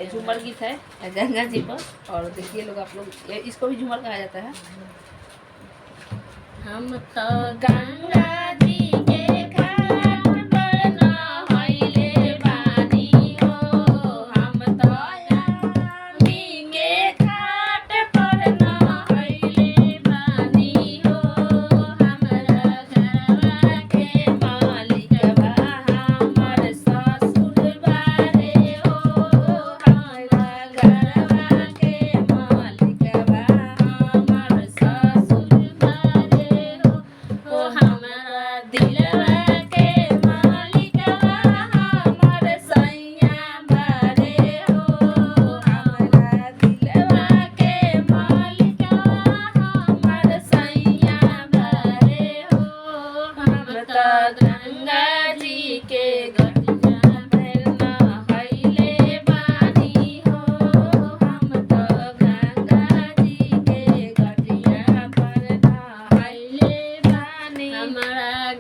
ये झूमर गीत है गंगा जी पर। और देखिए लोग, आप लोग इसको भी झूमर कहा जाता है। हम तो गंगा जी के घाट पर नहाइले बानी हो, हम तो यामी के घाट पर नहाइले बानी हो, हमरा घरवा के मालिकवा हमर ससुर बारे हो, हमरा घरवा के मालिकवा हमर ससुर बारे हो, ओ हमरा दिलवा के मालिकवा हमर सैया बारे हो, हमरा दिलवा के मालिकवा हमर सैया बारे हो, हम त गंगा जी के गटिया पर नहाइले बानी हो, हम त गंगा जी के गटिया पर नहाइले बानी, हमरा